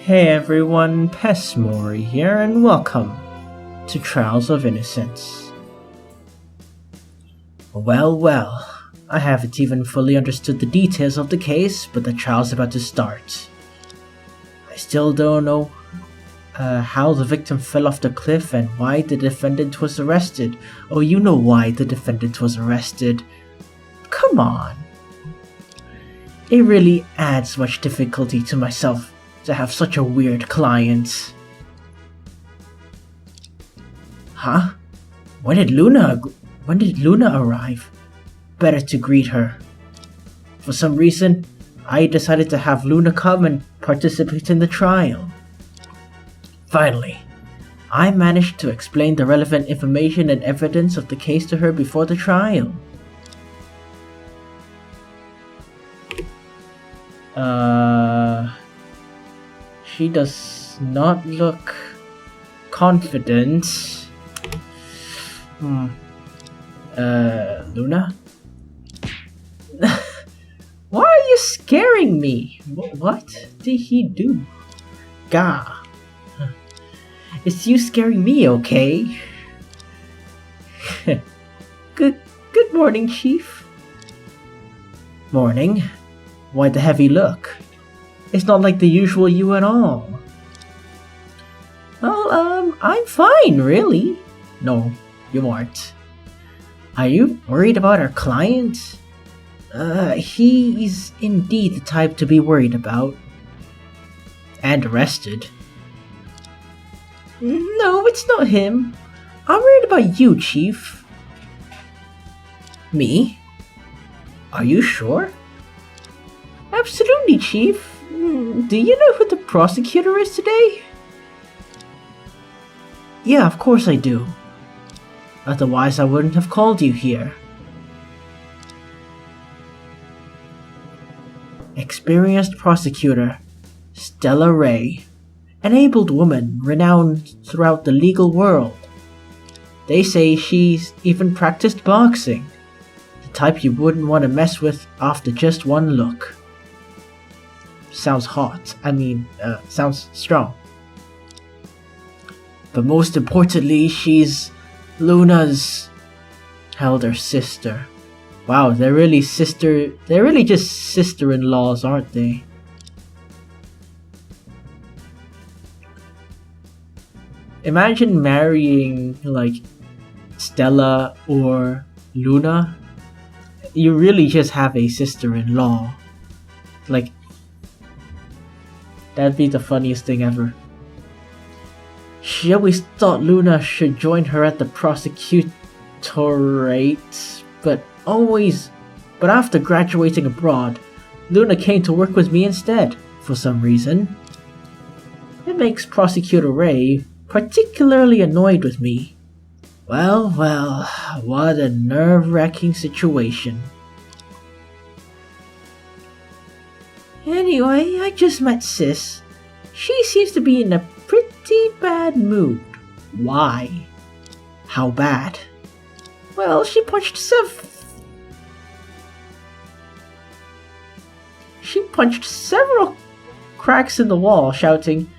Hey everyone, Pesmori here, and welcome to Trials of Innocence. Well, I haven't even fully understood the details of the case, but the trial's about to start. I still don't know how the victim fell off the cliff and why the defendant was arrested. Oh, you know why the defendant was arrested. Come on. It really adds much difficulty to myself to have such a weird client. Huh? When did Luna arrive? Better to greet her. For some reason, I decided to have Luna come and participate in the trial. Finally, I managed to explain the relevant information and evidence of the case to her before the trial. She does not look confident. Luna? Why are you scaring me? What did he do? Gah. It's you scaring me, okay? Good morning, Chief. Morning. Why the heavy look? It's not like the usual you at all. Well, I'm fine, really. No, you aren't. Are you worried about our client? He's indeed the type to be worried about. And arrested. No, it's not him. I'm worried about you, Chief. Me? Are you sure? Absolutely, Chief. Do you know who the prosecutor is today? Yeah, of course I do. Otherwise I wouldn't have called you here. Experienced prosecutor, Stella Ray. An abled woman renowned throughout the legal world. They say she's even practiced boxing. The type you wouldn't want to mess with after just one look. Sounds hot. Sounds strong. But most importantly, she's Luna's elder sister. Wow, they're really just sister-in-laws, aren't they? Imagine marrying, like, Stella or Luna. You really just have a sister-in-law. Like, that'd be the funniest thing ever. She always thought Luna should join her at the prosecutorate, but after graduating abroad, Luna came to work with me instead, for some reason. It makes Prosecutor Ray particularly annoyed with me. Well, what a nerve-wracking situation. Anyway, I just met Sis. She seems to be in a pretty bad mood. Why? How bad? Well, she punched several cracks in the wall, shouting,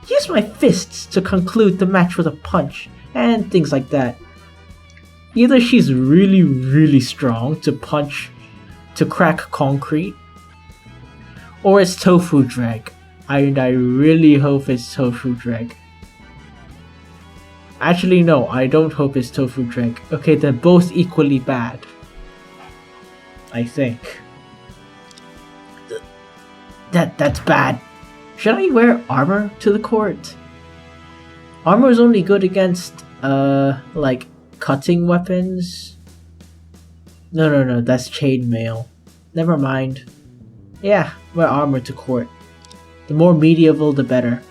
"Use my fists to conclude the match with a punch," and things like that. Either she's really strong to crack concrete, or it's tofu drag. And I really hope it's tofu drag. Actually, no, I don't hope it's tofu drag. Okay, they're both equally bad. I think. That's bad. Should I wear armor to the court? Armor is only good against, like, cutting weapons. No, that's chainmail. Never mind. Yeah, wear armor to court. The more medieval, the better.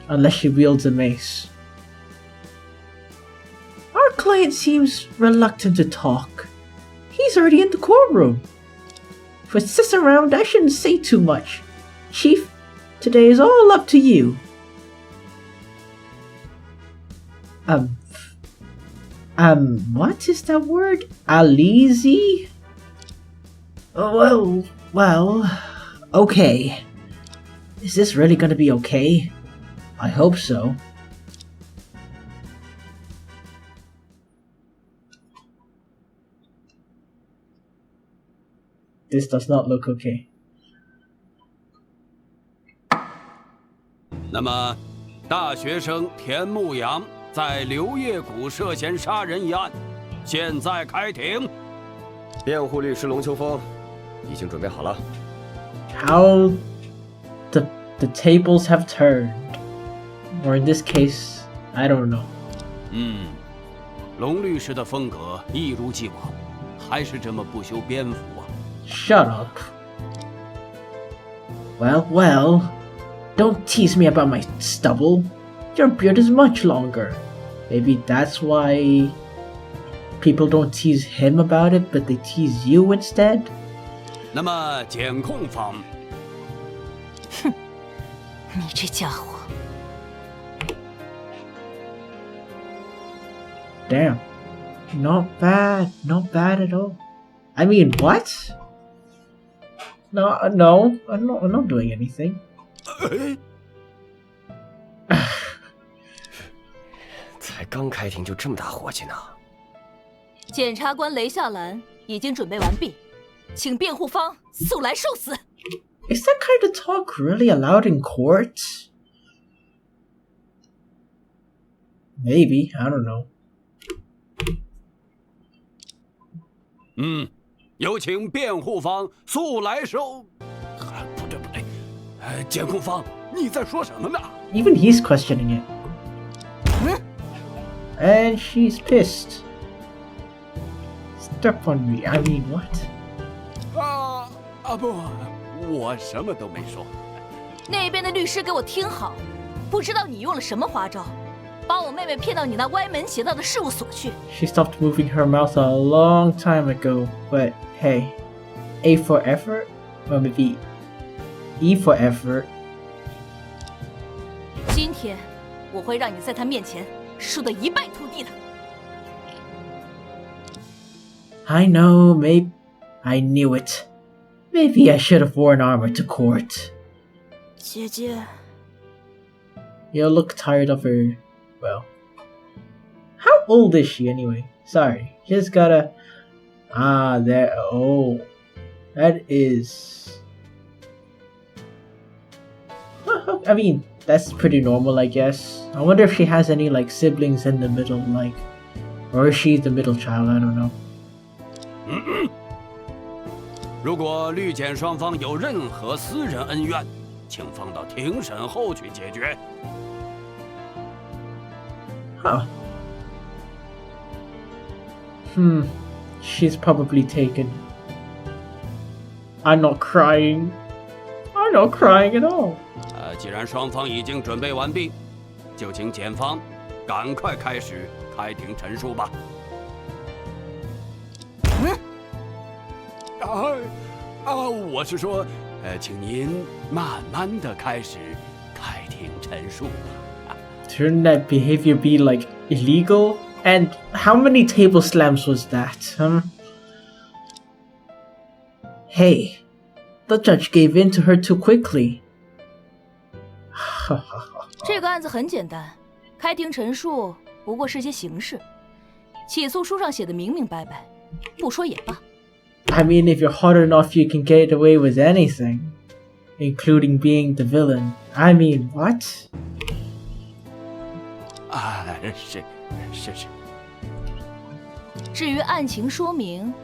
Unless she wields a mace. Our client seems reluctant to talk. He's already in the courtroom. If it sits around, I shouldn't say too much. Chief, today is all up to you. What is that word? Alizi? Well, okay. Is this really gonna be okay? I hope so. This does not look okay. 那么，大学生田牧阳在刘业谷涉嫌杀人一案，现在开庭。辩护律师龙秋风已经准备好了。How the tables have turned, or in this case, I don't know. 龙律师的风格一如既往，还是这么不修边幅啊。Shut up. Well, don't tease me about my stubble. Your beard is much longer. Maybe that's why people don't tease him about it, but they tease you instead? 那么检控方，你这家伙！ Damn. Not bad at all. I mean, what? No, I'm not doing anything. 才刚开庭就这么大火气呢？检察官雷夏兰已经准备完毕，请辩护方速来受死。 Is that kind of talk really allowed in court? Maybe, I don't know. 有请辩护方速来收。不对，检控方，你在说什么呢？ Even he's questioning it. And she's pissed. Step on me. I mean, what? 不，我什么都没说。那边的律师给我听好，不知道你用了什么花招，把我妹妹骗到你那歪门邪道的事务所去。 She stopped moving her mouth a long time ago, but hey, A for effort? Or maybe E for effort. 今天我会让你在他面前输得一败涂地的。 I know, maybe I knew it. Maybe I should have worn armor to court. 姐姐， You look tired of her. Well, how old is she anyway? Sorry, just gotta. There. Oh, that is. I mean, that's pretty normal, I guess. I wonder if she has any like siblings in the middle, like, or is she the middle child? I don't know. 如果律检双方有任何私人恩怨，请放到庭审后去解决。 Huh. She's probably taken. I'm not crying. I'm not crying at all. 既然双方已经准备完毕，就请检方赶快开始开庭陈述吧。我是说，请您慢慢的开始开庭陈述吧。 Shouldn't that behavior be like illegal? And how many table slams was that? Hey, the judge gave in to her too quickly. 这个案子很简单，开庭陈述不过是些形式，起诉书上写的明明白白，不说也罢。 I mean, if you're hot enough, you can get away with anything, including being the villain. I mean, what? 是。至于案情说明，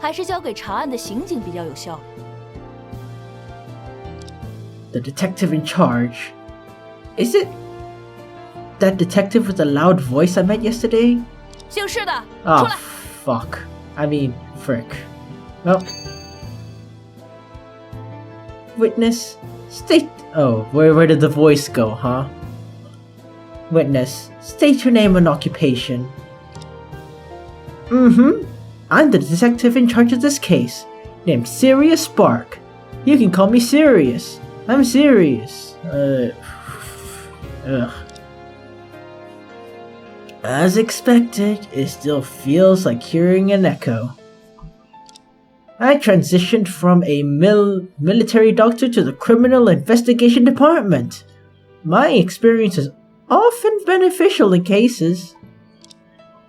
还是交给查案的刑警比较有效。 The detective in charge. Is it that detective with the loud voice I met yesterday? 姓氏的，出 Oh, 来！ fuck. I mean, frick. Well. Witness, state. Oh, where did the voice go, huh? Witness, state your name and occupation. I'm the detective in charge of this case, named Sirius Spark. You can call me Sirius. I'm serious. Ugh. As expected, it still feels like hearing an echo. I transitioned from a military doctor to the criminal investigation department. My experience is often beneficial in cases.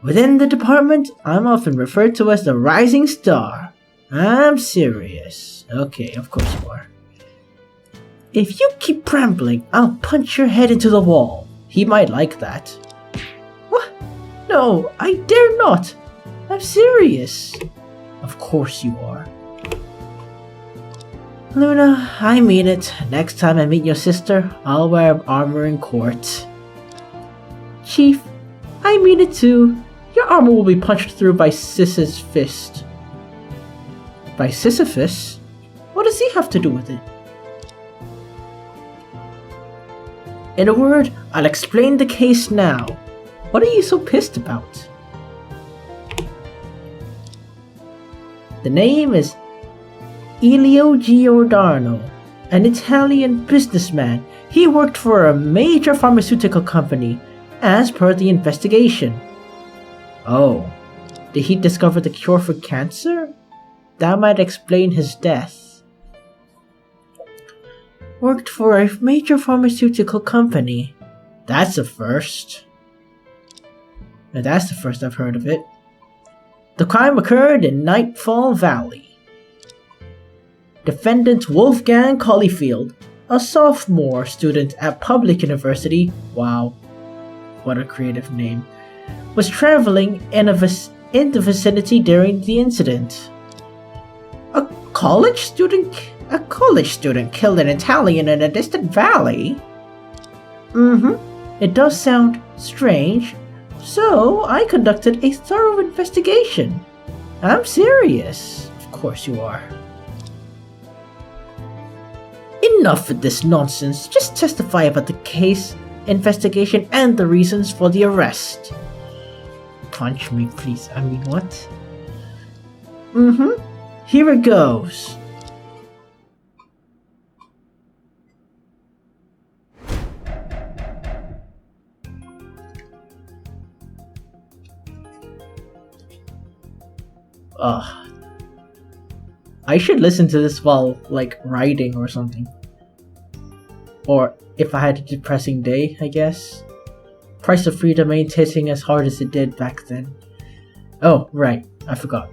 Within the department, I'm often referred to as the rising star. I'm serious. Okay, of course you are. If you keep rambling, I'll punch your head into the wall. He might like that. What? No, I dare not. I'm serious. Of course you are. Luna, I mean it. Next time I meet your sister, I'll wear armor in court. Chief, I mean it too. Your armor will be punched through by Sis's fist. By Sisyphus? What does he have to do with it? In a word, I'll explain the case now. What are you so pissed about? The name is Elio Giordano, an Italian businessman. He worked for a major pharmaceutical company, as per the investigation. Oh, did he discover the cure for cancer? That might explain his death. Worked for a major pharmaceutical company. That's a first. Now that's the first I've heard of it. The crime occurred in Nightfall Valley. Defendant Wolfgang Collifield, a sophomore student at Public University, wow, what a creative name, was traveling in the vicinity during the incident. A college student killed an Italian in a distant valley? It does sound strange. So, I conducted a thorough investigation. I'm serious. Of course you are. Enough with this nonsense. Just testify about the case, investigation, and the reasons for the arrest. Punch me, please. I mean, what? Here it goes. I should listen to this while, like, writing or something. Or if I had a depressing day, I guess. Price of Freedom ain't hitting as hard as it did back then. Oh, right, I forgot.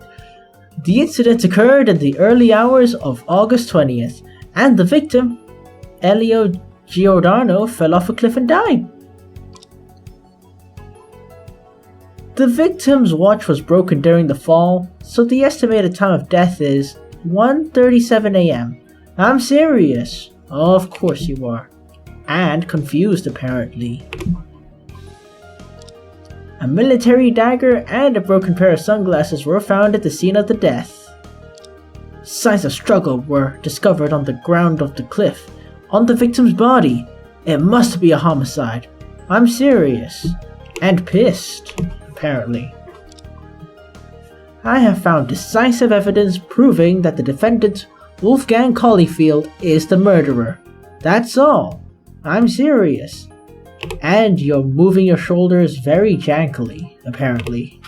The incident occurred in the early hours of August 20th, and the victim, Elio Giordano, fell off a cliff and died. The victim's watch was broken during the fall, so the estimated time of death is 1:37 a.m. I'm serious. Oh, of course you are. And confused, apparently. A military dagger and a broken pair of sunglasses were found at the scene of the death. Signs of struggle were discovered on the ground of the cliff, on the victim's body. It must be a homicide. I'm serious. And pissed, apparently. I have found decisive evidence proving that the defendant, Wolfgang Collifield, is the murderer. That's all. I'm serious. And you're moving your shoulders very jankily, apparently.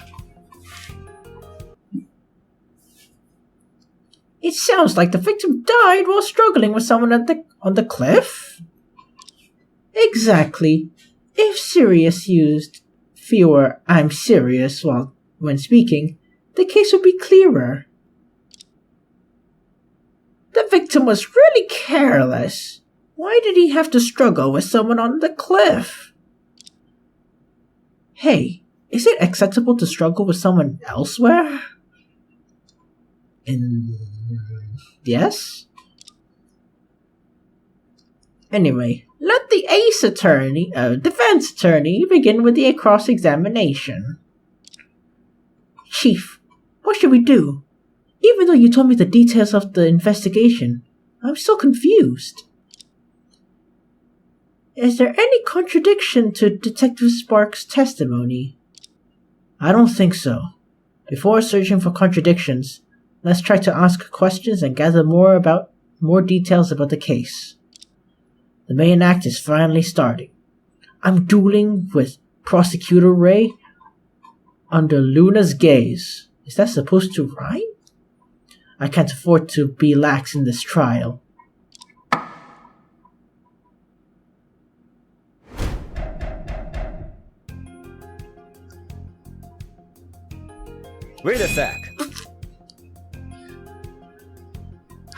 It sounds like the victim died while struggling with someone on the cliff? Exactly. If Sirius used fewer "I'm serious" when speaking, the case would be clearer. The victim was really careless. Why did he have to struggle with someone on the cliff? Hey, is it acceptable to struggle with someone elsewhere? Yes? Anyway, let the defense attorney begin with the cross-examination. Chief, what should we do? Even though you told me the details of the investigation, I'm still confused. Is there any contradiction to Detective Sparks' testimony? I don't think so. Before searching for contradictions, let's try to ask questions and gather more details about the case. The main act is finally starting. I'm dueling with Prosecutor Ray under Luna's gaze. Is that supposed to rhyme? I can't afford to be lax in this trial. Wait a sec.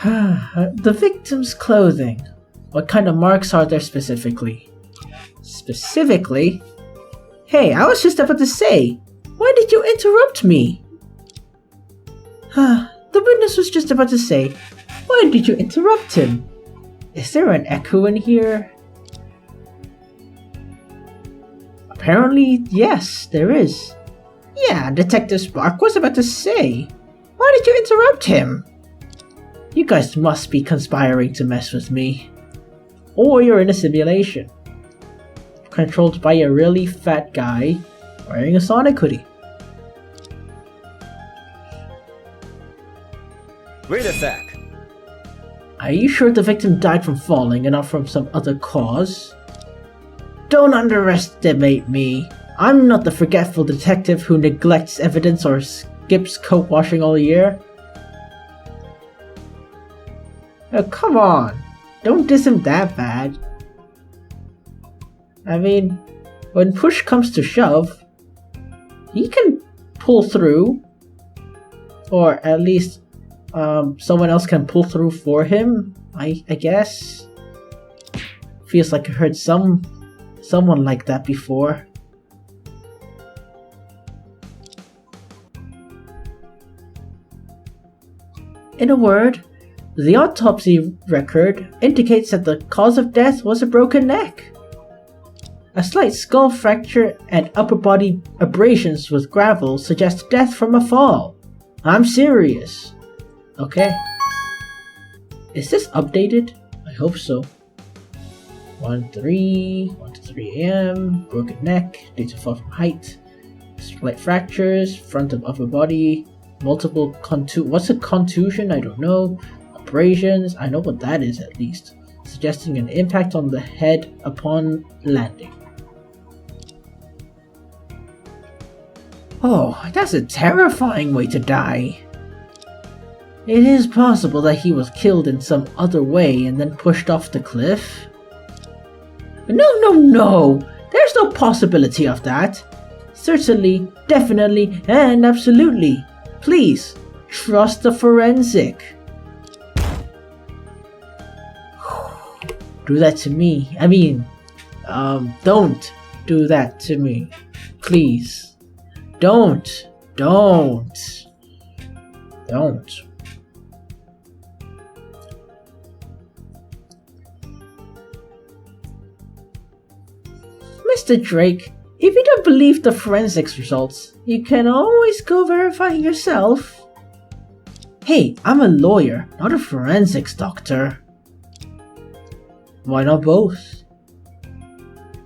The victim's clothing. What kind of marks are there specifically? Specifically? Hey, I was just about to say, why did you interrupt me? The witness was just about to say, why did you interrupt him? Is there an echo in here? Apparently, yes, there is. Yeah, Detective Spark was about to say, why did you interrupt him? You guys must be conspiring to mess with me. Or you're in a simulation. Controlled by a really fat guy wearing a Sonic hoodie. Wait a sec. Are you sure the victim died from falling and not from some other cause? Don't underestimate me. I'm not the forgetful detective who neglects evidence or skips coat washing all year. Oh, come on. Don't diss him that bad. I mean, when push comes to shove, he can pull through. Or at least someone else can pull through for him, I guess. Feels like I heard someone like that before. In a word, the autopsy record indicates that the cause of death was a broken neck. A slight skull fracture and upper body abrasions with gravel suggest death from a fall. I'm serious. Okay. Is this updated? I hope so. 1 to 3 a.m. Broken neck, due to fall from height. Slight fractures, front of upper body. Multiple what's a contusion? I don't know. Abrasions, I know what that is at least. Suggesting an impact on the head upon landing. Oh, that's a terrifying way to die. It is possible that he was killed in some other way and then pushed off the cliff. No! There's no possibility of that. Certainly, definitely, and absolutely. Please, trust the forensic. Do that to me. I mean, don't do that to me. Please. Don't. Mr. Drake, if you don't believe the forensics results, you can always go verify yourself. Hey, I'm a lawyer, not a forensics doctor. Why not both?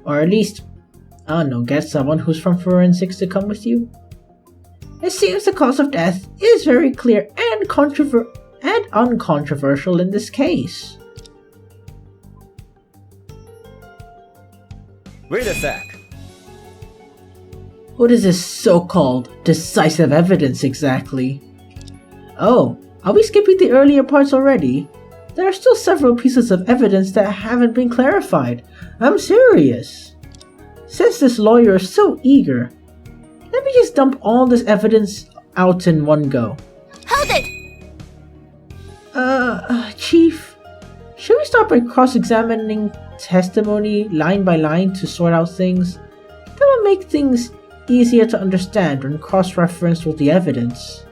Or at least, I don't know, get someone who's from forensics to come with you? It seems the cause of death is very clear and uncontroversial in this case. Wait a sec. What is this so-called decisive evidence exactly? Oh, are we skipping the earlier parts already? There are still several pieces of evidence that haven't been clarified. I'm serious. Since this lawyer is so eager, let me just dump all this evidence out in one go. Hold it! Chief, should we start by cross-examining testimony line by line to sort out things? That will make things easier to understand when cross-referenced with the evidence.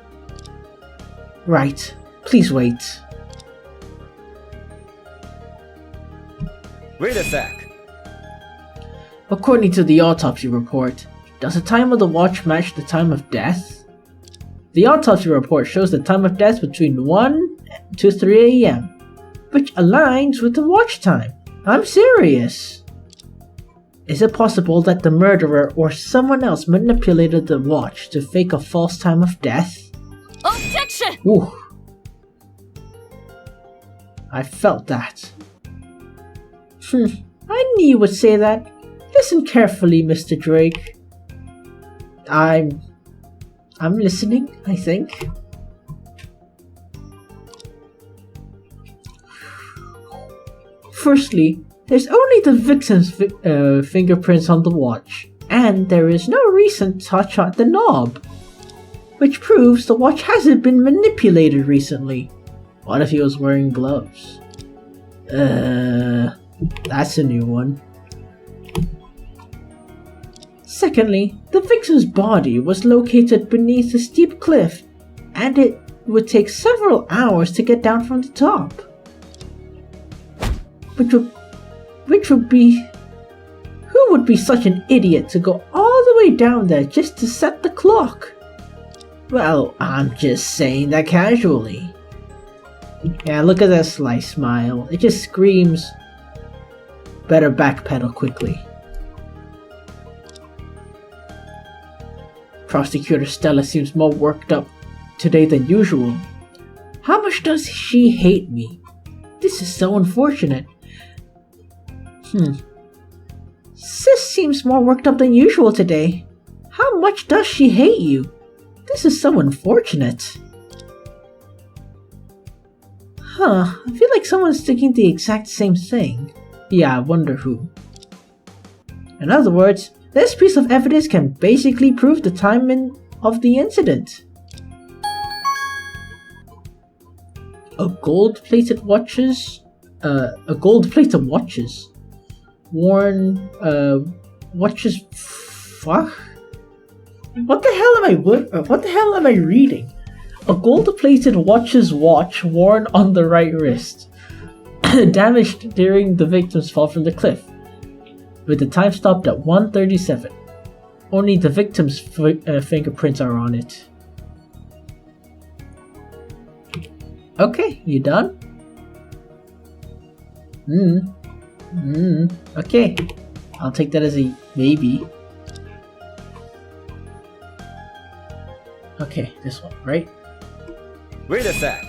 Right. Please wait. Wait a sec. According to the autopsy report, does the time of the watch match the time of death? The autopsy report shows the time of death between 1 to 3 a.m., which aligns with the watch time. I'm serious. Is it possible that the murderer or someone else manipulated the watch to fake a false time of death? Objection! Ooh. I felt that. I knew you would say that. Listen carefully, Mr. Drake. I'm listening, I think. Firstly, there's only the victim's fingerprints on the watch, and there is no recent touch on the knob, which proves the watch hasn't been manipulated recently. What if he was wearing gloves? That's a new one. Secondly, the victim's body was located beneath a steep cliff, and it would take several hours to get down from the top. Which would be... Who would be such an idiot to go all the way down there just to set the clock? Well, I'm just saying that casually. Yeah, look at that sly smile. It just screams, better backpedal quickly. Prosecutor Stella seems more worked up today than usual. How much does she hate me? This is so unfortunate. Sis seems more worked up than usual today. How much does she hate you? This is so unfortunate. I feel like someone's thinking the exact same thing. Yeah, I wonder who. In other words, this piece of evidence can basically prove the timing of the incident. A gold-plated watches worn watches. Fuck. What the hell am I reading? A gold-plated watch worn on the right wrist, damaged during the victim's fall from the cliff, with the time stopped at 1:37. Only the victim's fingerprints are on it. Okay, you done? Okay, I'll take that as a maybe. Okay, this one, right? Wait a sec.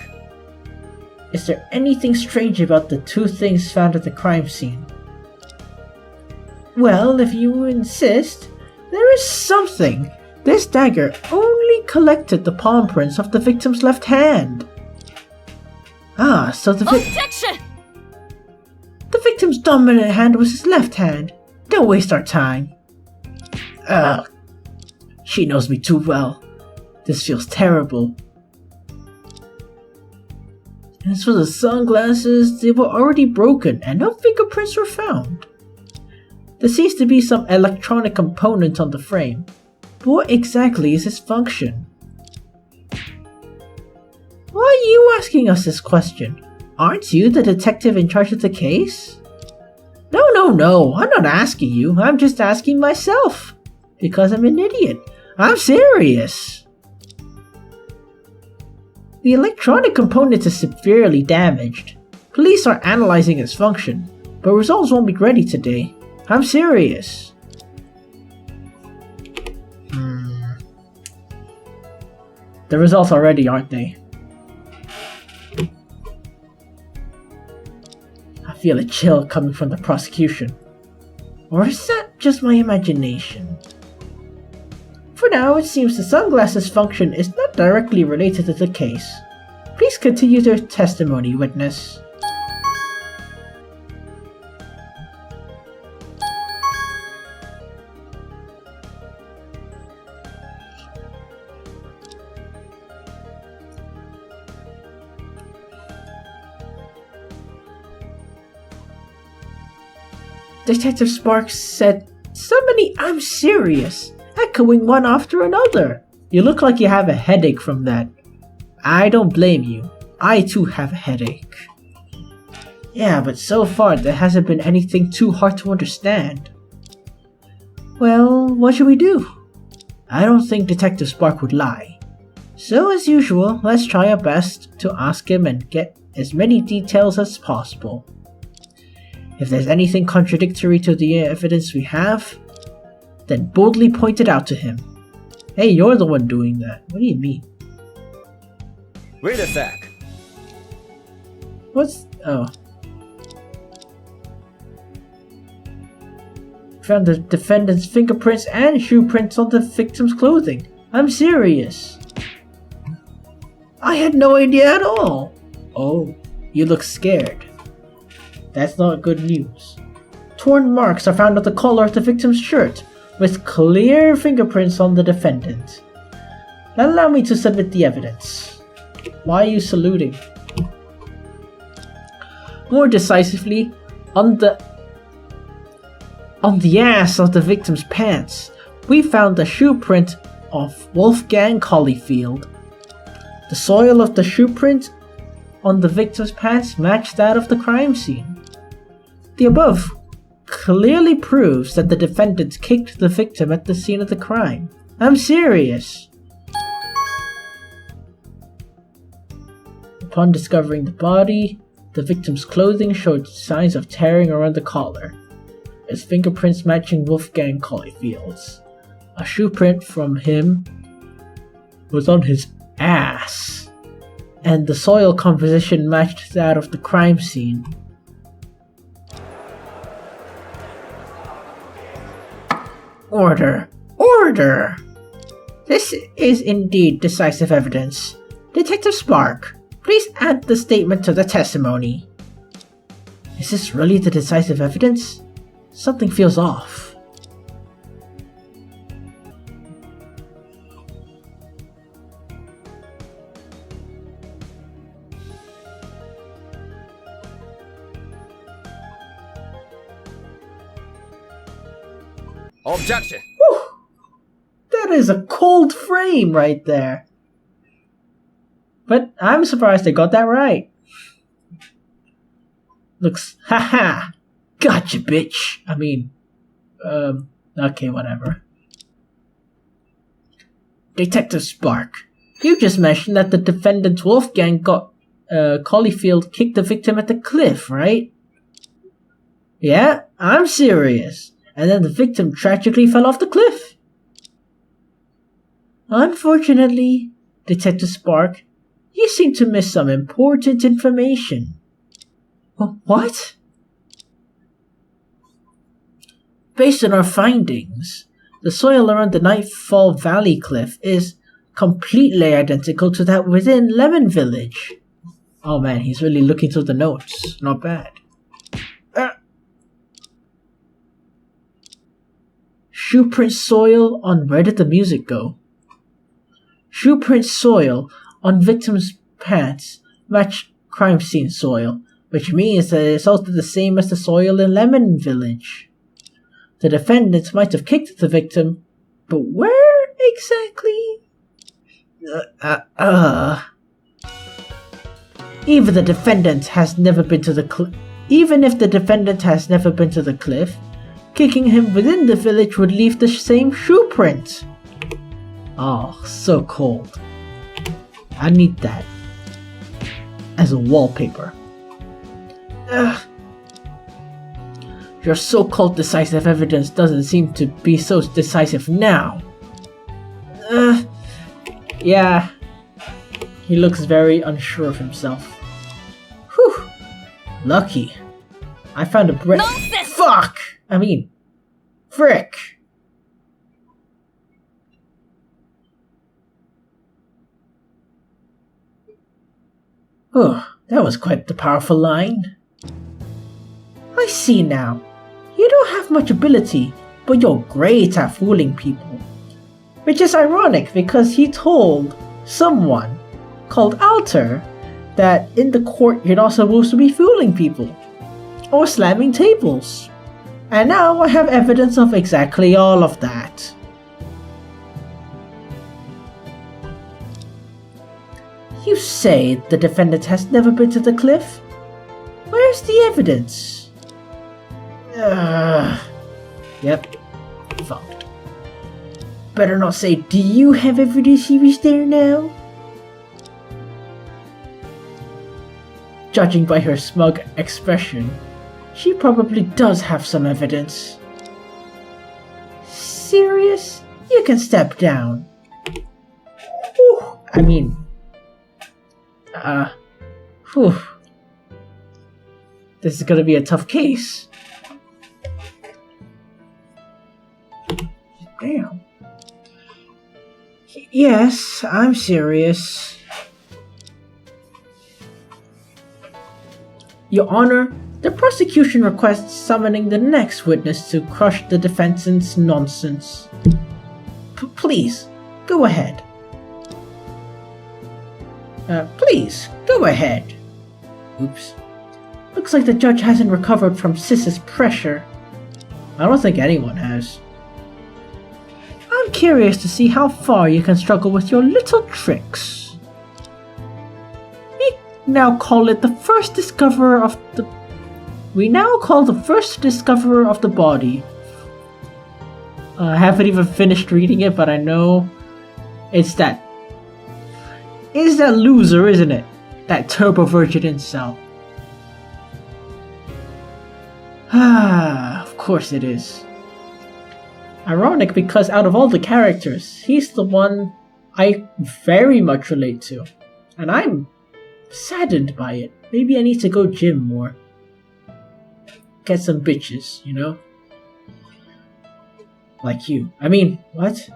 Is there anything strange about the two things found at the crime scene? Well, if you insist, there is something. This dagger only collected the palm prints of the victim's left hand. So Objection! The victim's dominant hand was his left hand. Don't waste our time. She knows me too well. This feels terrible. As for the sunglasses, they were already broken and no fingerprints were found. There seems to be some electronic component on the frame, but what exactly is its function? Why are you asking us this question? Aren't you the detective in charge of the case? No, I'm not asking you, I'm just asking myself. Because I'm an idiot. I'm serious. The electronic component is severely damaged. Police are analyzing its function, but results won't be ready today. I'm serious. The results are ready, aren't they? I feel a chill coming from the prosecution. Or is that just my imagination? For now, it seems the sunglasses function is not directly related to the case. Please continue your testimony, witness. Detective Sparks said, "Somebody, I'm serious," echoing one after another. You look like you have a headache from that. I don't blame you. I too have a headache. Yeah, but so far there hasn't been anything too hard to understand. Well, what should we do? I don't think Detective Spark would lie. So as usual, let's try our best to ask him and get as many details as possible. If there's anything contradictory to the evidence we have, then boldly point it out to him. Hey, you're the one doing that. What do you mean? Wait a sec. Oh. Found the defendant's fingerprints and shoe prints on the victim's clothing. I'm serious. I had no idea at all. Oh, you look scared. That's not good news. Torn marks are found on the collar of the victim's shirt, with clear fingerprints on the defendant. Allow me to submit the evidence. Why are you saluting? More decisively, on the ass of the victim's pants, we found the shoe print of Wolfgang Collifield. The soil of the shoe print on the victim's pants matched that of the crime scene. The above clearly proves that the defendant kicked the victim at the scene of the crime. I'm serious. Upon discovering the body, the victim's clothing showed signs of tearing around the collar, his fingerprints matching Wolfgang Collifield's. A shoe print from him was on his ass, and the soil composition matched that of the crime scene. Order! Order! This is indeed decisive evidence. Detective Spark, please add the statement to the testimony. Is this really the decisive evidence? Something feels off. Objection! Whew. That is a cold frame right there. But I'm surprised they got that right. Looks, haha, gotcha, bitch. I mean, okay, whatever. Detective Spark, you just mentioned that the defendant Wolfgang Collifield kicked the victim at the cliff, right? Yeah, I'm serious. And then the victim tragically fell off the cliff. Unfortunately, Detective Spark, you seem to miss some important information. What? Based on our findings, the soil around the Nightfall Valley cliff is completely identical to that within Lemon Village. Oh man, he's really looking through the notes. Not bad. Shoeprint soil on where did the music go? Shoeprint soil on victim's pants match crime scene soil, which means that it's also the same as the soil in Lemon Village. The defendant might have kicked the victim, but where exactly? Even if the defendant has never been to the cliff, kicking him within the village would leave the same shoe print. Oh, so cold. I need that as a wallpaper. Your so-called decisive evidence doesn't seem to be so decisive now. Yeah. He looks very unsure of himself. Whew. Lucky. I found a Fuck! I mean, frick. Oh, that was quite the powerful line. I see now. You don't have much ability, but you're great at fooling people. Which is ironic because he told someone called Alter that in the court you're not supposed to be fooling people or slamming tables. And now I have evidence of exactly all of that. You say the defendant has never been to the cliff? Where's the evidence? Yep. Fucked. Better not say, do you have evidence he was there now? Judging by her smug expression, she probably does have some evidence. Serious? You can step down. Whew. I mean... Whew. This is gonna be a tough case. Damn. Yes, I'm serious. Your Honor, The prosecution requests summoning the next witness to crush the defendant's nonsense. Please, go ahead. Please, go ahead. Oops. Looks like the judge hasn't recovered from Sis's pressure. I don't think anyone has. I'm curious to see how far you can struggle with your little tricks. We now call the first discoverer of the body. I haven't even finished reading it, but I know it's that loser, isn't it? That turbo virgin incel. Of course it is. Ironic because out of all the characters, he's the one I very much relate to. And I'm saddened by it. Maybe I need to go gym more. Get some bitches, you know? Like you. I mean, what?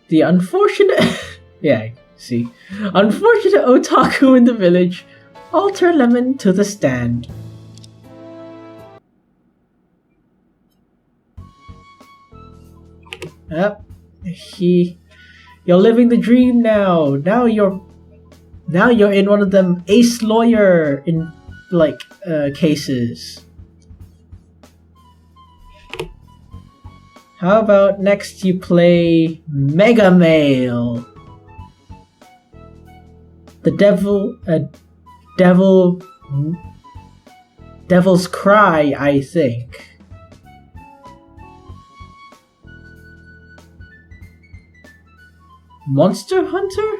The unfortunate... yeah, see. Unfortunate otaku in the village. Alter Lemon to the stand. Yep. You're living the dream now. Now you're in one of them ace lawyer in cases. How about next you play Mega Male? The Devil's Cry, I think. Monster Hunter?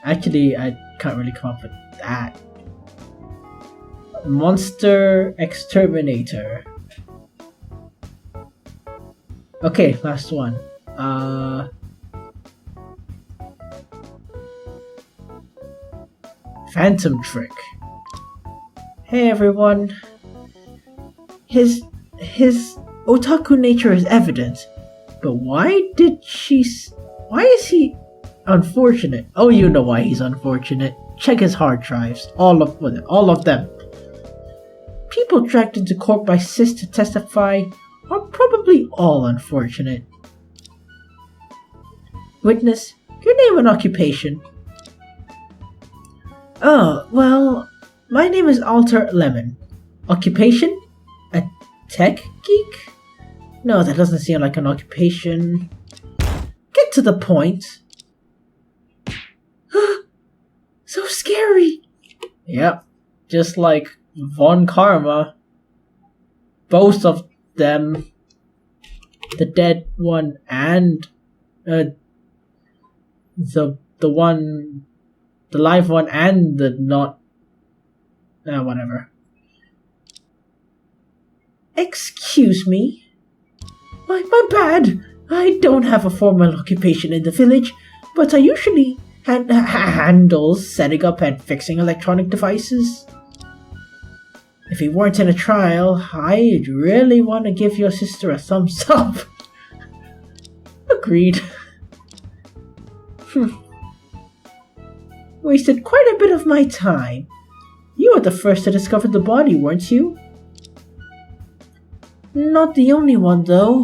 Actually, I can't really come up with that. Monster Exterminator. Okay, last one. Phantom Trick. Hey everyone. His otaku nature is evident, but why is he unfortunate? Oh, you know why he's unfortunate. Check his hard drives. All of them. People dragged into court by Sis to testify are probably all unfortunate. Witness, your name and occupation. Oh, well, my name is Alter Lemon. Occupation? A tech geek? No, that doesn't seem like an occupation. Get to the point. So scary! Yep, just like Von Karma. Both of them. The dead one and the live one and the not whatever. Excuse me? My bad. I don't have a formal occupation in the village, but I usually handles setting up and fixing electronic devices. If he weren't in a trial, I'd really want to give your sister a thumbs up. Agreed. Wasted quite a bit of my time. You were the first to discover the body, weren't you? Not the only one, though.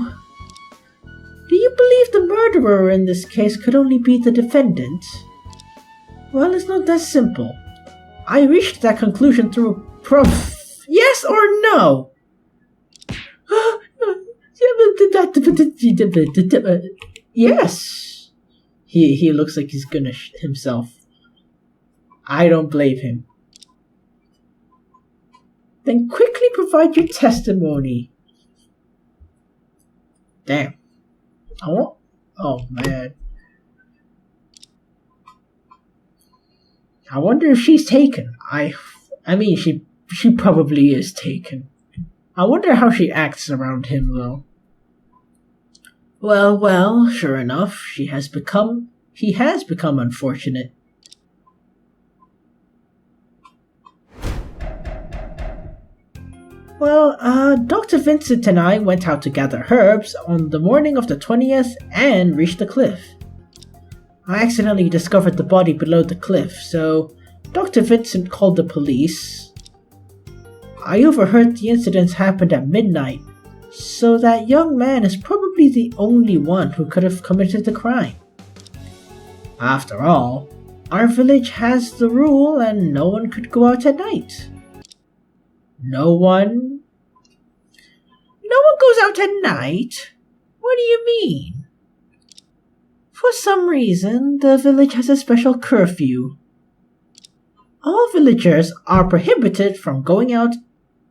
Do you believe the murderer in this case could only be the defendant? Well, it's not that simple. I reached that conclusion through proof. Yes or no? Yes. He looks like he's gonna shit himself. I don't blame him. Then quickly provide your testimony. Damn. Oh man. I wonder if she's taken. I mean, she probably is taken. I wonder how she acts around him, though. Well, sure enough, he has become unfortunate. Well, Dr. Vincent and I went out to gather herbs on the morning of the 20th and reached the cliff. I accidentally discovered the body below the cliff, so Dr. Vincent called the police. I overheard the incidents happened at midnight, so that young man is probably the only one who could have committed the crime. After all, our village has the rule and no one could go out at night. No one goes out at night? What do you mean? For some reason, the village has a special curfew. All villagers are prohibited from going out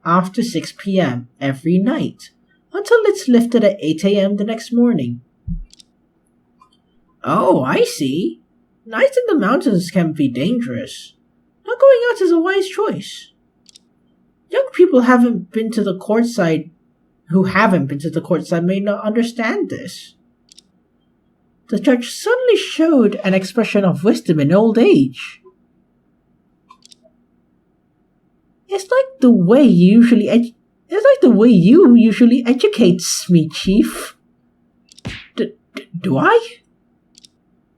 after 6 p.m. every night, until it's lifted at 8 a.m. the next morning. Oh, I see. Nights in the mountains can be dangerous. Not going out is a wise choice. Young people who haven't been to the courtside may not understand this. The judge suddenly showed an expression of wisdom in old age. It's like the way you usually educate me, Chief. Do I?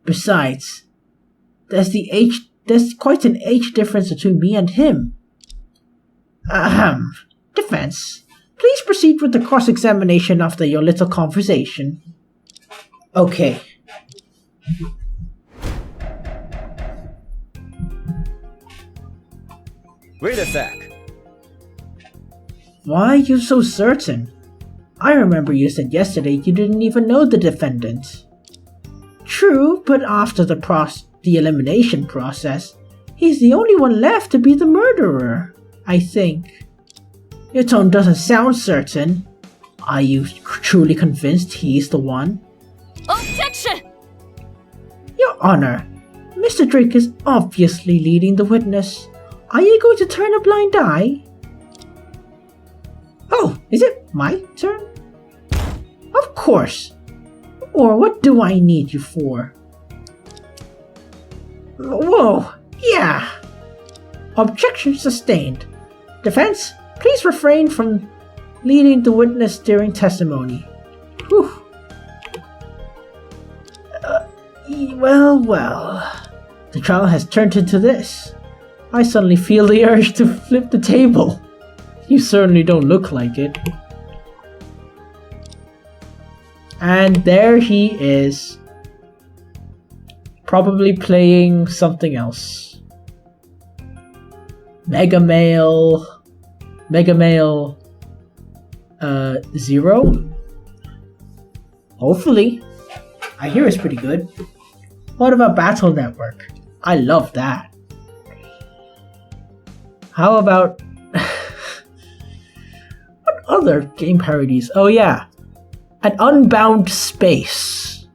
Besides, there's quite an age difference between me and him. Defense, please proceed with the cross-examination after your little conversation. Okay. Wait a sec. Why are you so certain? I remember you said yesterday you didn't even know the defendant. True, but after the elimination process, he's the only one left to be the murderer, I think. Your tone doesn't sound certain. Are you truly convinced he's the one? Objection! Your Honor, Mr. Drake is obviously leading the witness. Are you going to turn a blind eye? Oh, is it my turn? Of course. Or what do I need you for? Whoa, yeah. Objection sustained. Defense, please refrain from leading the witness during testimony. Whew. Well. The trial has turned into this. I suddenly feel the urge to flip the table. You certainly don't look like it. And there he is. Probably playing something else. Mega Male 0? Hopefully. I hear it's pretty good. What about Battle Network? I love that. How about... what other game parodies? Oh yeah. An Unbound Space.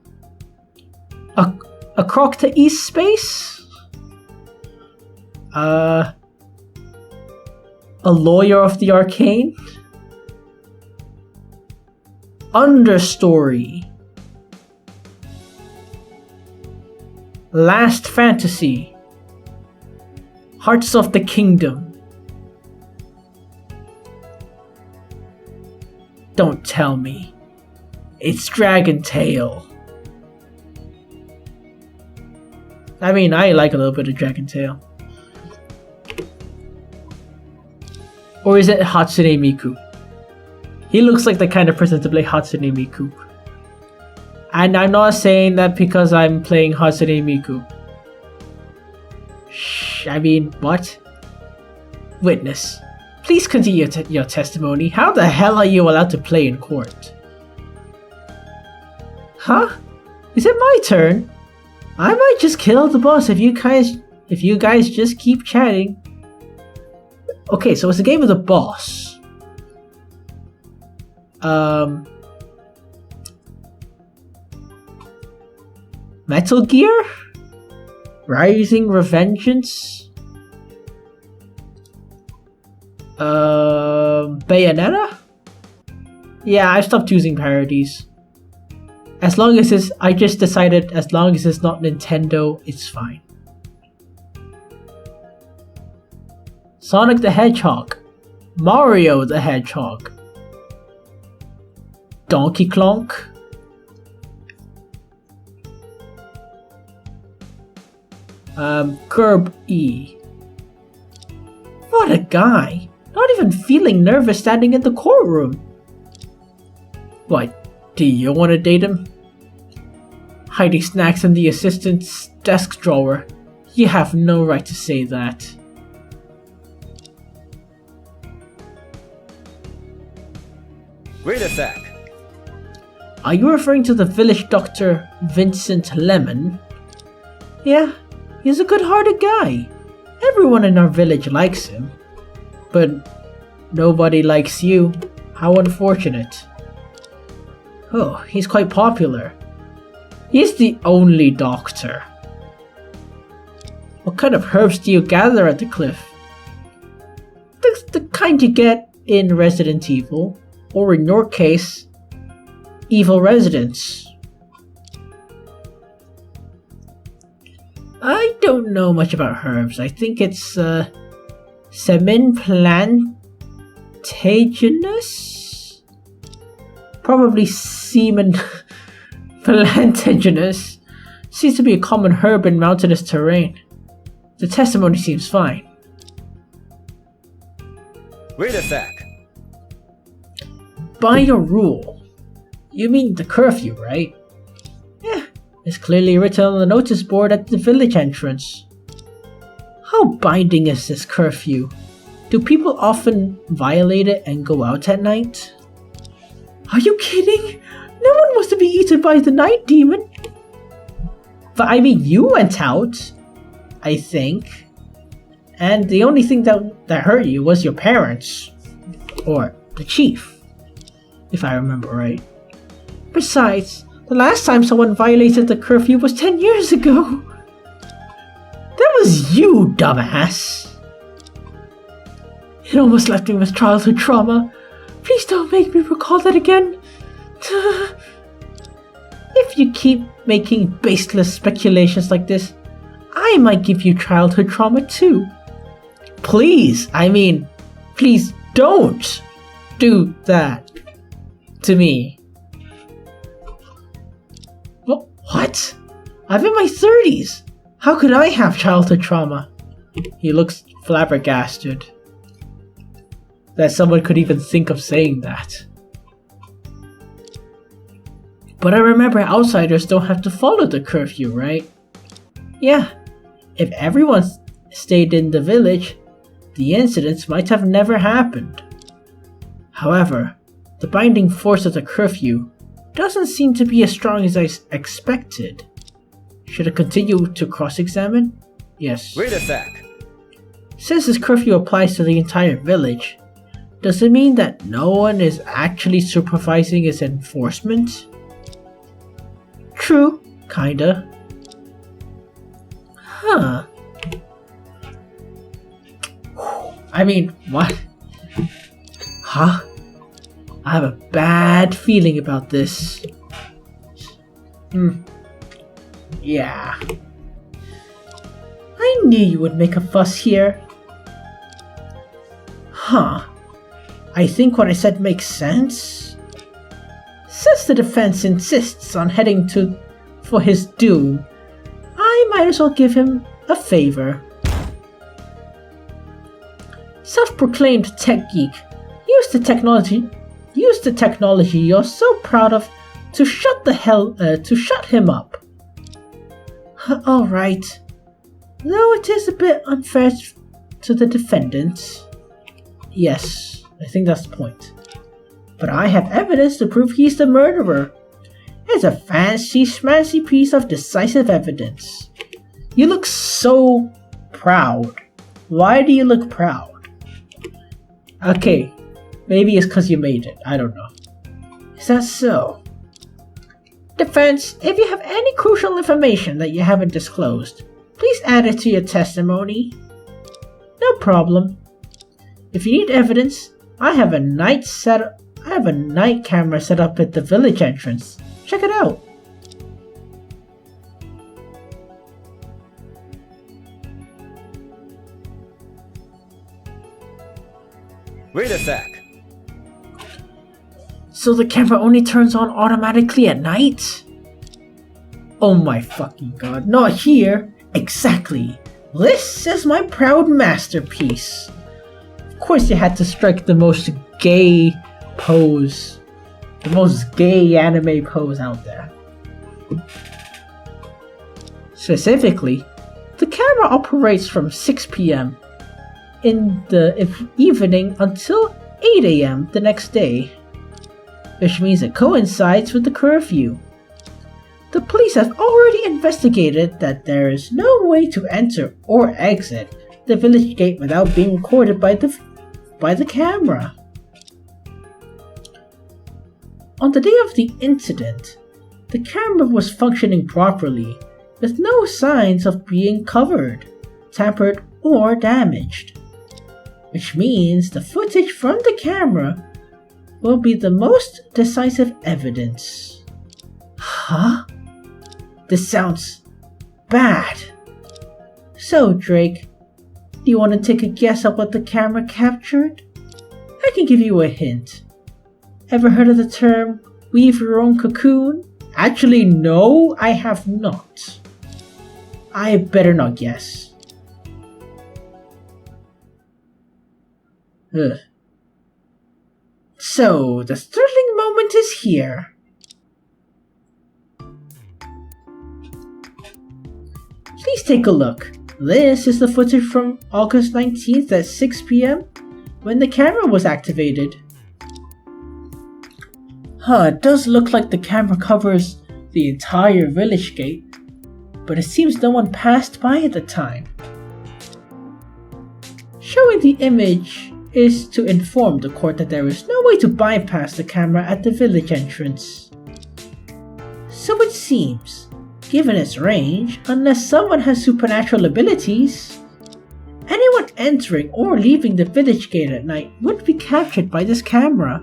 A Croc to East Space? A Lawyer of the Arcane? Understory. Last Fantasy. Hearts of the Kingdom. Don't tell me. It's Dragon Tail. I mean, I like a little bit of Dragon Tail. Or is it Hatsune Miku? He looks like the kind of person to play Hatsune Miku. And I'm not saying that because I'm playing Hatsune Miku. Shh, I mean, what? Witness, please continue your testimony. How the hell are you allowed to play in court? Huh? Is it my turn? I might just kill the boss if you guys just keep chatting. Okay, so it's a game with a boss. Metal Gear? Rising Revengeance? Bayonetta? Yeah, I stopped using parodies. As long as it's, I just decided as long as it's not Nintendo, it's fine. Sonic the Hedgehog. Mario the Hedgehog. Donkey Klonk. Curb E. What a guy. Not even feeling nervous standing in the courtroom. What, do you want to date him? Hiding snacks in the assistant's desk drawer. You have no right to say that. Wait a sec. Are you referring to the village doctor, Vincent Lemon? Yeah, he's a good-hearted guy. Everyone in our village likes him. But nobody likes you. How unfortunate. Oh, he's quite popular. He's the only doctor. What kind of herbs do you gather at the cliff? The kind you get in Resident Evil, or in your case, Evil Residence. I don't know much about herbs. I think it's semen plantagenous? Probably semen plantagenous. Seems to be a common herb in mountainous terrain. The testimony seems fine. Wait a sec. By your rule. You mean the curfew, right? Yeah, it's clearly written on the notice board at the village entrance. How binding is this curfew? Do people often violate it and go out at night? Are you kidding? No one wants to be eaten by the night demon. But I mean, you went out, I think. And the only thing that hurt you was your parents. Or the chief, if I remember right. Besides, the last time someone violated the curfew was 10 years ago. That was you, dumbass. It almost left me with childhood trauma. Please don't make me recall that again. If you keep making baseless speculations like this, I might give you childhood trauma too. Please, please don't do that to me. What? I'm in my 30s. How could I have childhood trauma? He looks flabbergasted that someone could even think of saying that. But I remember outsiders don't have to follow the curfew, right? Yeah, if everyone stayed in the village, the incidents might have never happened. However, the binding force of the curfew doesn't seem to be as strong as I expected. Should I continue to cross-examine? Yes. Wait a sec. Since this curfew applies to the entire village, does it mean that no one is actually supervising its enforcement? True, kinda. Huh. What? Huh? I have a bad feeling about this. Yeah. I knew you would make a fuss here. Huh. I think what I said makes sense. Since the defense insists on heading for his doom, I might as well give him a favor. Self-proclaimed tech geek, use the technology you're so proud of to shut him up. All right. Though it is a bit unfair to the defendant. Yes, I think that's the point. But I have evidence to prove he's the murderer. It's a fancy schmancy piece of decisive evidence. You look so proud. Why do you look proud? Okay, maybe it's because you made it. I don't know. Is that so? Defense, if you have any crucial information that you haven't disclosed, please add it to your testimony. No problem. If you need evidence, I have a night camera set up at the village entrance. Check it out. Wait a sec. So the camera only turns on automatically at night? Oh my fucking god, not here! Exactly! This is my proud masterpiece! Of course you had to strike the most gay pose. The most gay anime pose out there. Specifically, the camera operates from 6 p.m. in the evening until 8 a.m. the next day, which means it coincides with the curfew. The police have already investigated that there is no way to enter or exit the village gate without being recorded by the camera. On the day of the incident, the camera was functioning properly, with no signs of being covered, tampered, or damaged. Which means the footage from the camera will be the most decisive evidence. Huh? This sounds bad. So, Drake, do you want to take a guess at what the camera captured? I can give you a hint. Ever heard of the term, weave your own cocoon? Actually, no, I have not. I better not guess. Ugh. So, the thrilling moment is here. Please take a look. This is the footage from August 19th at 6 p.m. when the camera was activated. It does look like the camera covers the entire village gate, but it seems no one passed by at the time. Showing the image is to inform the court that there is no way to bypass the camera at the village entrance. So it seems, given its range, unless someone has supernatural abilities, anyone entering or leaving the village gate at night would be captured by this camera.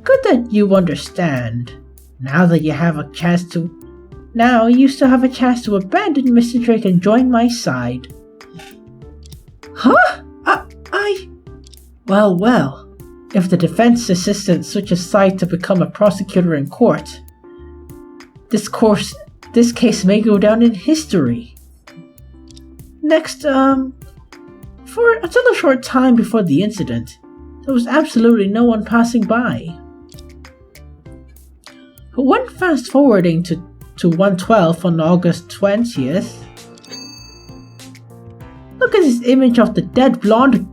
Good that you understand. Now you still have a chance to abandon Mr. Drake and join my side. Huh? Well, if the defense assistant switches sides to become a prosecutor in court, this case may go down in history. Next, for until a short time before the incident, there was absolutely no one passing by. But when fast forwarding to 1:12 on August 20th, look at this image of the dead blonde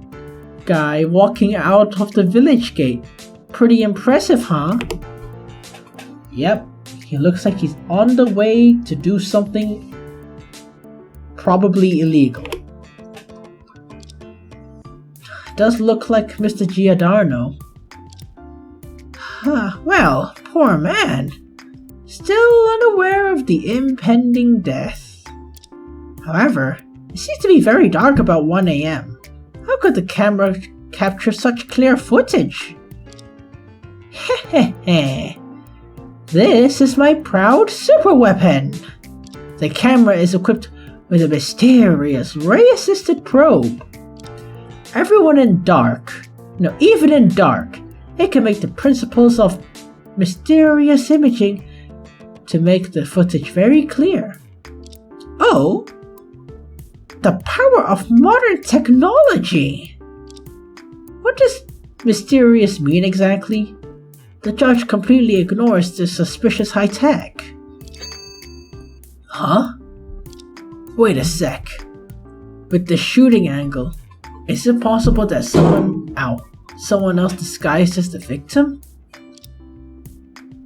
guy walking out of the village gate. Pretty impressive, huh? Yep, he looks like he's on the way to do something probably illegal. Does look like Mr. Giordano. Well, poor man. Still unaware of the impending death. However, it seems to be very dark about 1 a.m. How could the camera capture such clear footage? Hehehe. This is my proud super weapon. The camera is equipped with a mysterious ray-assisted probe. Even in dark, it can make the principles of mysterious imaging to make the footage very clear. Oh, the power of modern technology! What does mysterious mean exactly? The judge completely ignores this suspicious high tech. Huh? Wait a sec. With the shooting angle, is it possible that someone else disguised as the victim?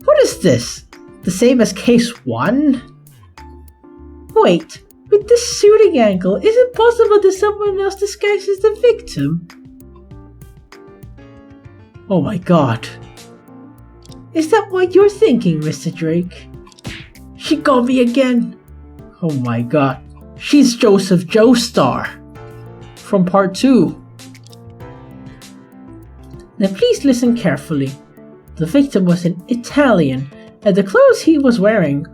What is this? The same as case 1? Wait, with this shooting angle, is it possible that someone else disguised as the victim? Oh my god. Is that what you're thinking, Mr. Drake? She got me again. Oh my god. She's Joseph Joestar from part 2. Now please listen carefully. The victim was an Italian, and the clothes he was wearing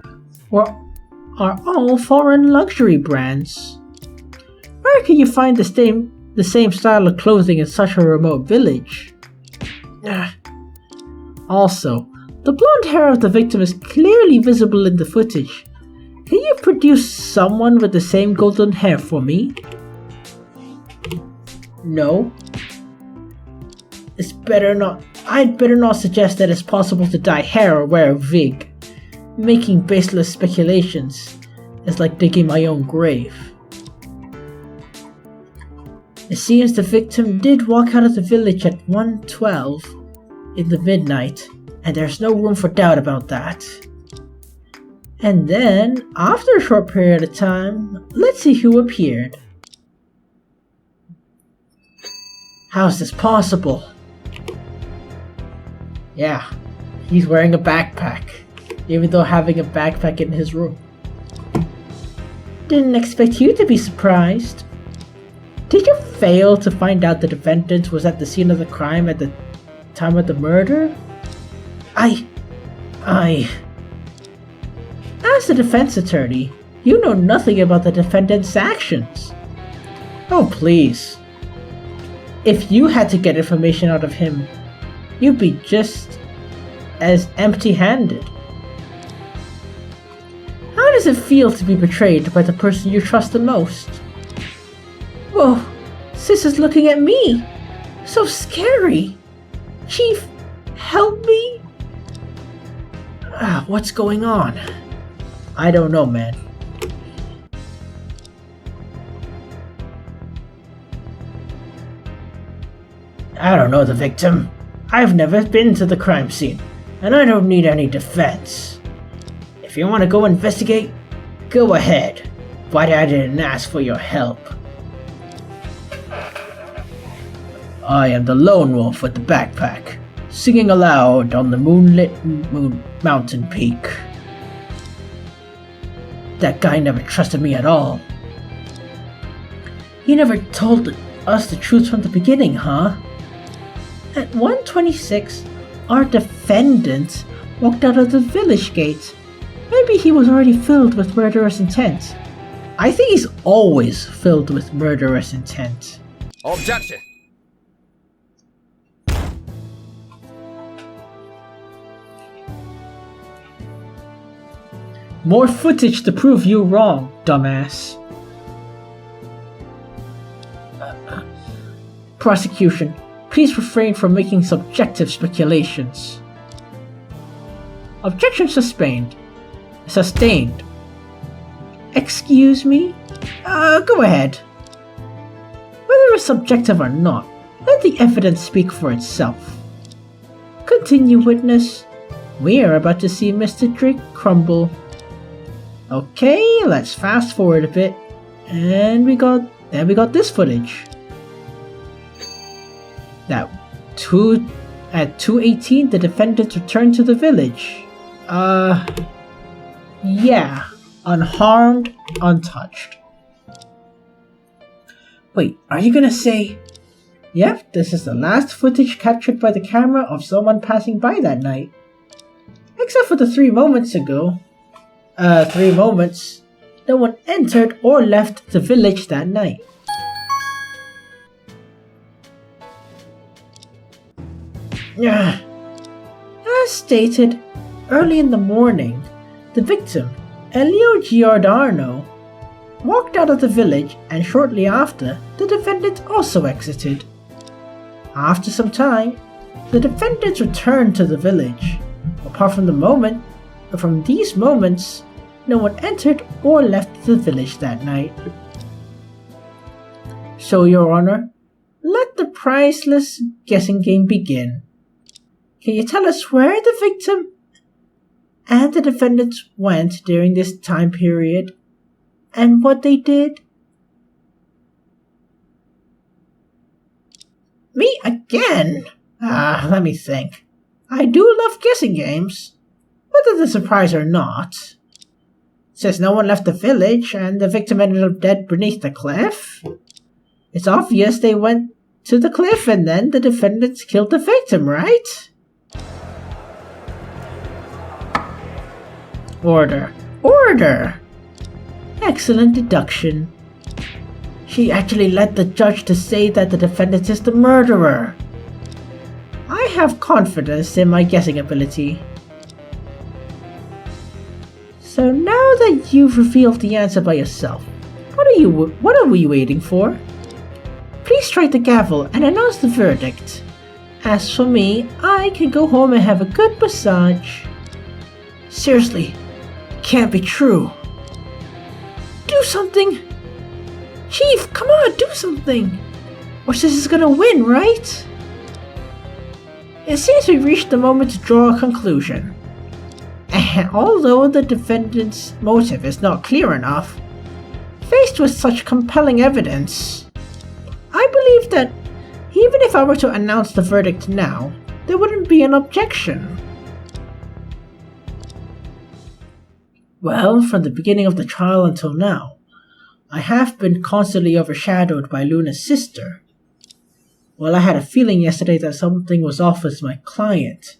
are all foreign luxury brands. Where can you find the same style of clothing in such a remote village? Also, the blonde hair of the victim is clearly visible in the footage. Can you produce someone with the same golden hair for me? No. I'd better not suggest that it's possible to dye hair or wear a wig. Making baseless speculations is like digging my own grave. It seems the victim did walk out of the village at 1:12 in the midnight, and there's no room for doubt about that. And then, after a short period of time, let's see who appeared. How's this possible? Yeah, he's wearing a backpack, even though having a backpack in his room. Didn't expect you to be surprised. Did you fail to find out the defendant was at the scene of the crime at the time of the murder? As a defense attorney, you know nothing about the defendant's actions. Oh, please. If you had to get information out of him, you'd be just as empty-handed. How does it feel to be betrayed by the person you trust the most? Whoa, Sis is looking at me. So scary. Chief, help me? What's going on? I don't know, man. I don't know the victim. I've never been to the crime scene, and I don't need any defense. If you want to go investigate, go ahead, but I didn't ask for your help. I am the lone wolf with the backpack, singing aloud on the moonlit mountain peak. That guy never trusted me at all. He never told us the truth from the beginning, huh? At 1:26, our defendant walked out of the village gate. Maybe he was already filled with murderous intent. I think he's always filled with murderous intent. Objection! More footage to prove you wrong, dumbass. Prosecution, please refrain from making subjective speculations. Objection sustained. Excuse me? Go ahead. Whether it's subjective or not, let the evidence speak for itself. Continue, witness. We are about to see Mr. Drake crumble. Okay, let's fast forward a bit, and we got this footage. At 2:18, the defendant returned to the village. Yeah, unharmed, untouched. Wait, are you gonna say? Yep, this is the last footage captured by the camera of someone passing by that night. Except for the 3 moments ago. 3 moments. No one entered or left the village that night. As stated, early in the morning, the victim, Elio Giordano, walked out of the village, and shortly after, the defendant also exited. After some time, the defendant returned to the village. Apart from these moments, no one entered or left the village that night. So, Your Honor, let the priceless guessing game begin. Can you tell us where the victim and the defendant went during this time period, and what they did? Me again? Let me think. I do love guessing games, whether they're surprise or not. Since no one left the village and the victim ended up dead beneath the cliff, it's obvious they went to the cliff and then the defendants killed the victim, right? Order. Excellent deduction. She actually led the judge to say that the defendant is the murderer. I have confidence in my guessing ability. So now that you've revealed the answer by yourself, what are we waiting for? please strike the gavel and announce the verdict. As for me, I can go home and have a good massage. Seriously, can't be true. Do something! Chief, come on, do something! Or sis is gonna win, right? It seems we've reached the moment to draw a conclusion. And although the defendant's motive is not clear enough, faced with such compelling evidence, I believe that even if I were to announce the verdict now, there wouldn't be an objection. Well, from the beginning of the trial until now, I have been constantly overshadowed by Luna's sister. Well, I had a feeling yesterday that something was off with my client.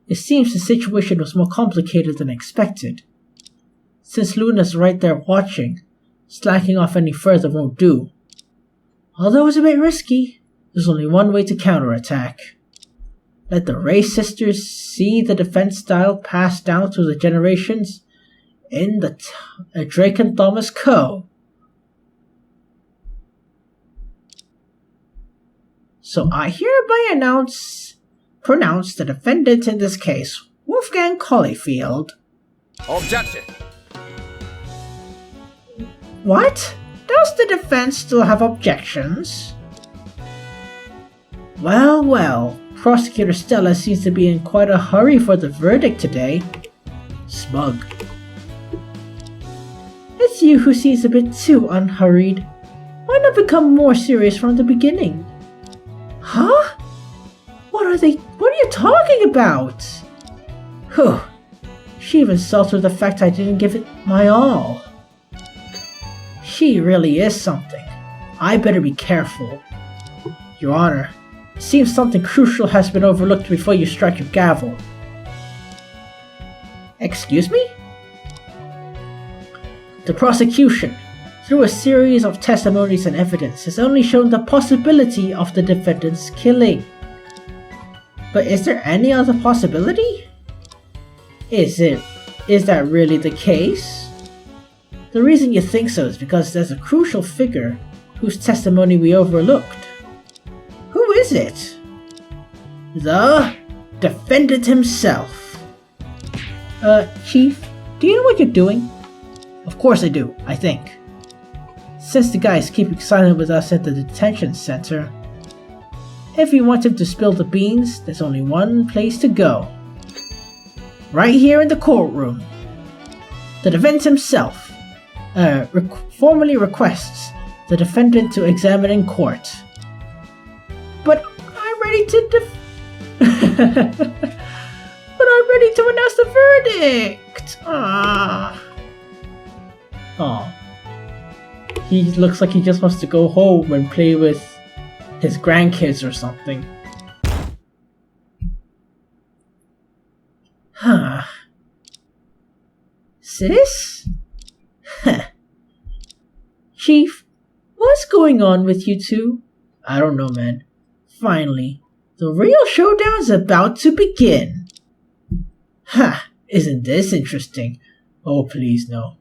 It seems the situation was more complicated than expected. Since Luna's right there watching, slacking off any further won't do. Although it's a bit risky, there's only one way to counterattack. Let the Ray sisters see the defense style passed down through the generations in the Drake and Thomas Co. So I hereby pronounce the defendant in this case, Wolfgang Collifield. Objection! What? Does the defense still have objections? Well, Prosecutor Stella seems to be in quite a hurry for the verdict today. Smug. It's you who seems a bit too unhurried. Why not become more serious from the beginning? Huh? What are you talking about? Whew. She even insulted the fact I didn't give it my all. She really is something. I better be careful. Your Honor, it seems something crucial has been overlooked before you strike your gavel. Excuse me? The prosecution, through a series of testimonies and evidence, has only shown the possibility of the defendant's killing. But is there any other possibility? Is that really the case? The reason you think so is because there's a crucial figure whose testimony we overlooked. Who is it? The defendant himself. Chief, do you know what you're doing? Of course I do, I think. Since the guy is keeping silent with us at the detention center, if you want him to spill the beans, there's only one place to go. Right here in the courtroom. The defendant himself formally requests the defendant to examine in court. But I'm ready to but I'm ready to announce the verdict! Aw. He looks like he just wants to go home and play with his grandkids or something. Huh. Sis? Huh. Chief, what's going on with you two? I don't know, man. Finally, the real showdown's about to begin. Ha! Isn't this interesting? Oh, please, no.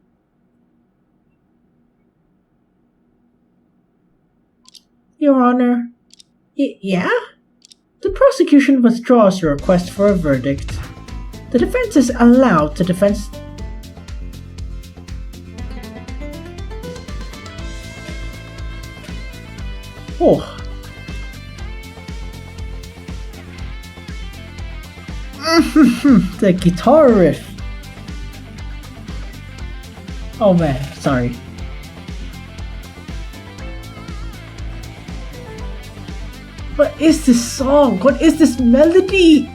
Your Honor. Yeah? The prosecution withdraws your request for a verdict. The defense is allowed to defend... Oh. The guitar riff. Oh man, sorry. What is this song? What is this melody?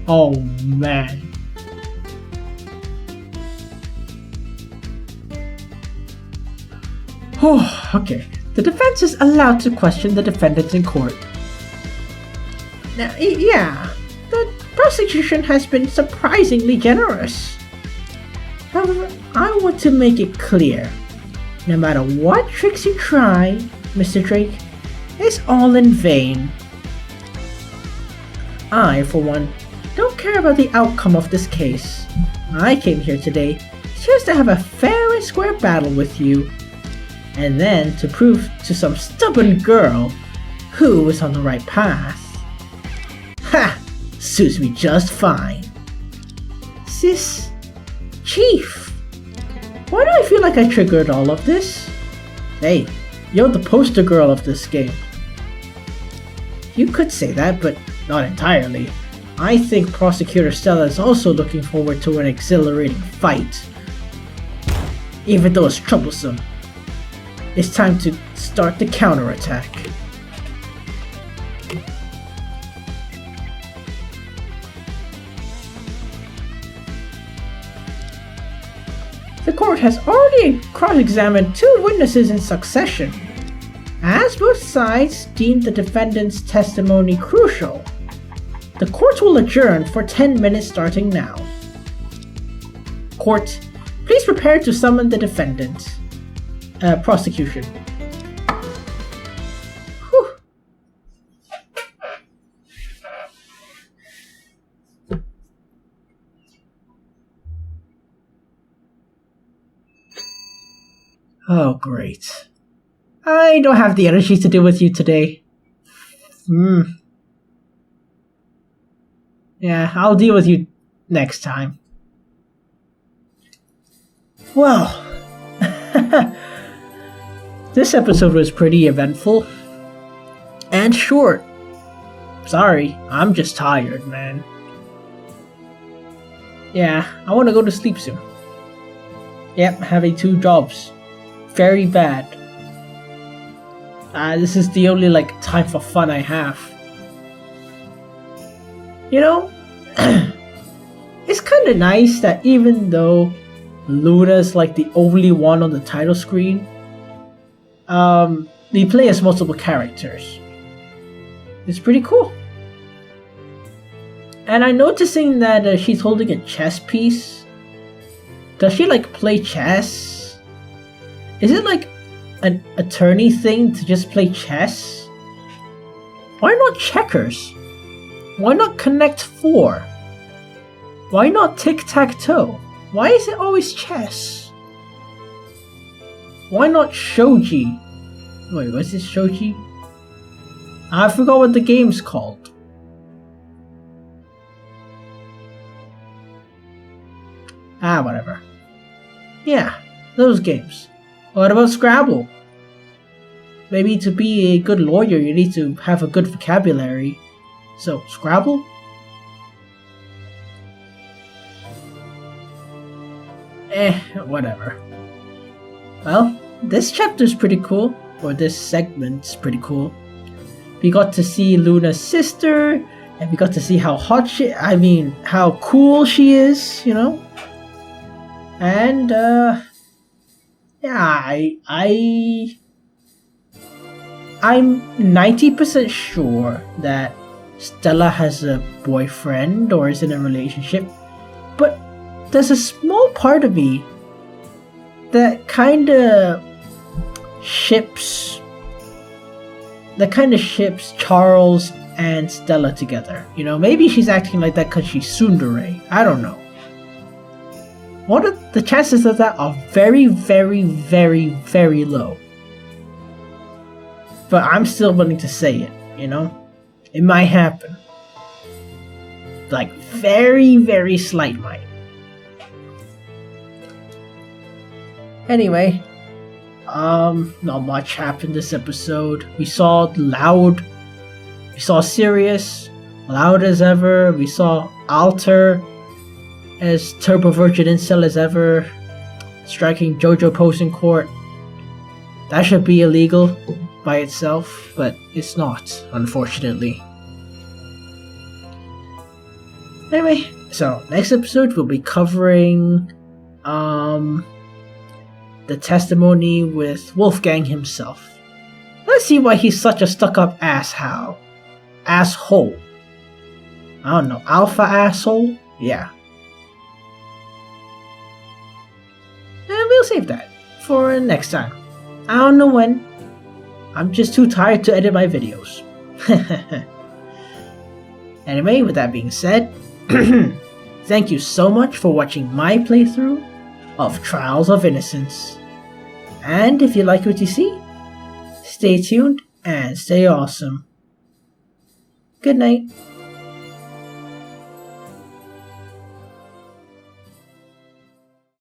Oh man. Oh, okay. The defense is allowed to question the defendant in court. Now, yeah, the prosecution has been surprisingly generous. However, I want to make it clear, no matter what tricks you try, Mr. Drake, is all in vain. I, for one, don't care about the outcome of this case. I came here today just to have a fair and square battle with you, and then to prove to some stubborn girl who is on the right path. Ha! Suits me just fine. Sis... Chief... Why do I feel like I triggered all of this? Hey, you're the poster girl of this game. You could say that, but not entirely. I think Prosecutor Stella is also looking forward to an exhilarating fight. Even though it's troublesome. It's time to start the counterattack. The court has already cross-examined 2 witnesses in succession, as both sides deemed the defendant's testimony crucial. The court will adjourn for 10 minutes starting now. Court, please prepare to summon the defendant. Prosecution. Whew. Oh, great. I don't have the energy to deal with you today. Yeah, I'll deal with you next time. Well, this episode was pretty eventful and short. Sorry, I'm just tired, man. Yeah, I want to go to sleep soon. Yep, having 2 jobs. Very bad. This is the only time for fun I have. You know, it's kind of nice that even though Luna's the only one on the title screen, they play as multiple characters. It's pretty cool. And I'm noticing that she's holding a chess piece. Does she play chess? Is it an attorney thing to just play chess? Why not checkers? Why not Connect 4? Why not tic-tac-toe? Why is it always chess? Why not shogi? Wait, what's this shogi? I forgot what the game's called. Whatever. Yeah, those games. What about Scrabble? Maybe to be a good lawyer you need to have a good vocabulary. So, Scrabble? Whatever. Well, this chapter's pretty cool. Or this segment's pretty cool. We got to see Luna's sister, and we got to see how hot how cool she is, you know? And, yeah, I'm 90% sure that Stella has a boyfriend or is in a relationship, but there's a small part of me that kinda ships Charles and Stella together. You know, maybe she's acting like that because she's tsundere. I don't know. The chances of that are very, very, very, very low. But I'm still willing to say it, you know? It might happen. Very, very slight might. Anyway, not much happened this episode. We saw Loud. We saw Sirius, loud as ever. We saw Alter as Turbo Virgin Incel as ever, striking JOJO pose in court. That should be illegal by itself, but it's not, unfortunately. Anyway, so next episode we'll be covering the testimony with Wolfgang himself. Let's see why he's such a stuck-up asshole. I don't know, alpha asshole? Yeah. And we'll save that for next time. I don't know when. I'm just too tired to edit my videos. Anyway, with that being said, thank you so much for watching my playthrough of Trials of Innocence. And if you like what you see, stay tuned and stay awesome. Good night.